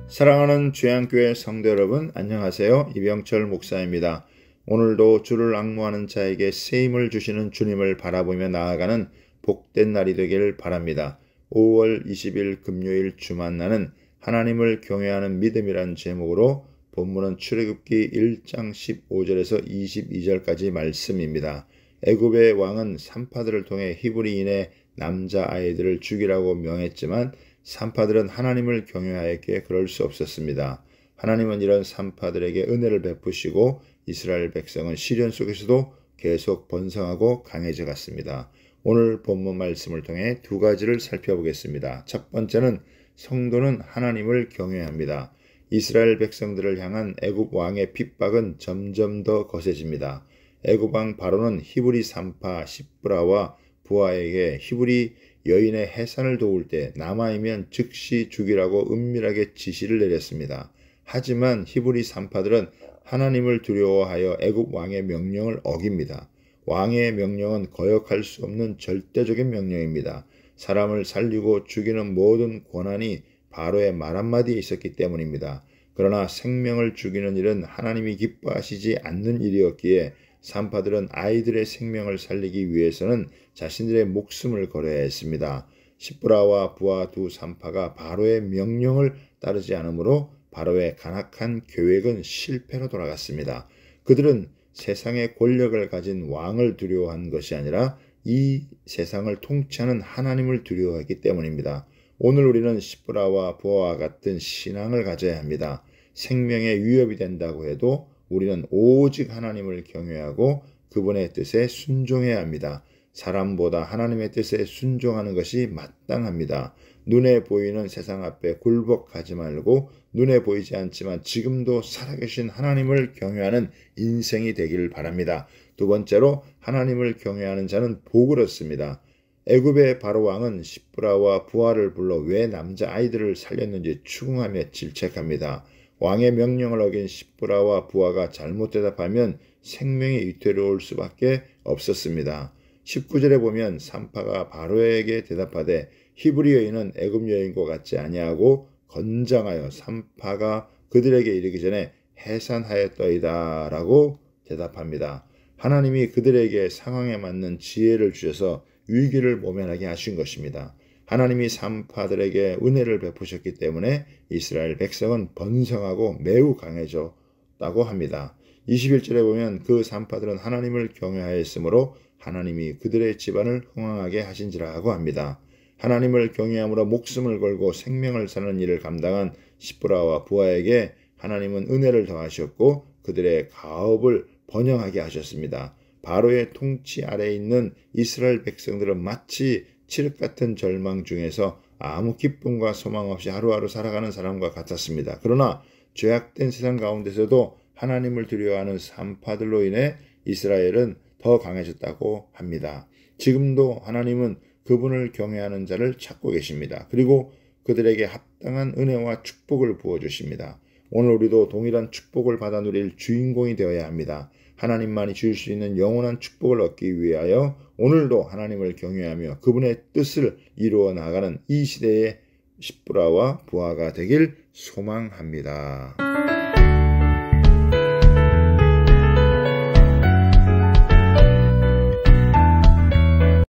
사랑하는 주양교회 성도 여러분, 안녕하세요. 이병철 목사입니다. 오늘도 주를 앙모하는 자에게 쓰임을 주시는 주님을 바라보며 나아가는 복된 날이 되길 바랍니다. 5월 20일 금요일 주만나는 하나님을 경외하는 믿음이란 제목으로 본문은 출애굽기 1장 15절에서 22절까지 말씀입니다. 애굽의 왕은 산파들을 통해 히브리인의 남자아이들을 죽이라고 명했지만 산파들은 하나님을 경외하였기에 그럴 수 없었습니다. 하나님은 이런 산파들에게 은혜를 베푸시고 이스라엘 백성은 시련 속에서도 계속 번성하고 강해져 갔습니다. 오늘 본문 말씀을 통해 두 가지를 살펴보겠습니다. 첫 번째는 성도는 하나님을 경외합니다. 이스라엘 백성들을 향한 애굽 왕의 핍박은 점점 더 거세집니다. 애굽 왕 바로는 히브리 산파 시브라와 부하에게 히브리 여인의 해산을 도울 때 남아이면 즉시 죽이라고 은밀하게 지시를 내렸습니다. 하지만 히브리 산파들은 하나님을 두려워하여 애굽 왕의 명령을 어깁니다. 왕의 명령은 거역할 수 없는 절대적인 명령입니다. 사람을 살리고 죽이는 모든 권한이 바로의 말 한마디에 있었기 때문입니다. 그러나 생명을 죽이는 일은 하나님이 기뻐하시지 않는 일이었기에 산파들은 아이들의 생명을 살리기 위해서는 자신들의 목숨을 걸어야 했습니다. 시브라와 부하 두 산파가 바로의 명령을 따르지 않으므로 바로의 간악한 계획은 실패로 돌아갔습니다. 그들은 세상의 권력을 가진 왕을 두려워한 것이 아니라 이 세상을 통치하는 하나님을 두려워했기 때문입니다. 오늘 우리는 시브라와 부하와 같은 신앙을 가져야 합니다. 생명에 위협이 된다고 해도 우리는 오직 하나님을 경외하고 그분의 뜻에 순종해야 합니다. 사람보다 하나님의 뜻에 순종하는 것이 마땅합니다. 눈에 보이는 세상 앞에 굴복하지 말고 눈에 보이지 않지만 지금도 살아계신 하나님을 경외하는 인생이 되길 바랍니다. 두 번째로 하나님을 경외하는 자는 복을 얻습니다. 애굽의 바로 왕은 시브라와 부하를 불러 왜 남자아이들을 살렸는지 추궁하며 질책합니다. 왕의 명령을 어긴 시브라와 부하가 잘못 대답하면 생명이 위태로울 수밖에 없었습니다. 19절에 보면 산파가 바로에게 대답하되 히브리 여인은 애굽 여인과 같지 아니하고 건장하여 산파가 그들에게 이르기 전에 해산하였더이다 라고 대답합니다. 하나님이 그들에게 상황에 맞는 지혜를 주셔서 위기를 모면하게 하신 것입니다. 하나님이 산파들에게 은혜를 베푸셨기 때문에 이스라엘 백성은 번성하고 매우 강해졌다고 합니다. 21절에 보면 그 산파들은 하나님을 경외하였으므로 하나님이 그들의 집안을 흥왕하게 하신지라고 합니다. 하나님을 경외함으로 목숨을 걸고 생명을 사는 일을 감당한 시브라와 부하에게 하나님은 은혜를 더하셨고 그들의 가업을 번영하게 하셨습니다. 바로의 통치 아래에 있는 이스라엘 백성들은 마치 칠흑 같은 절망 중에서 아무 기쁨과 소망 없이 하루하루 살아가는 사람과 같았습니다. 그러나 죄악된 세상 가운데서도 하나님을 두려워하는 산파들로 인해 이스라엘은 더 강해졌다고 합니다. 지금도 하나님은 그분을 경외하는 자를 찾고 계십니다. 그리고 그들에게 합당한 은혜와 축복을 부어주십니다. 오늘 우리도 동일한 축복을 받아 누릴 주인공이 되어야 합니다. 하나님만이 주실 수 있는 영원한 축복을 얻기 위하여 오늘도 하나님을 경외하며 그분의 뜻을 이루어 나가는 이 시대의 시브라와 부하가 되길 소망합니다.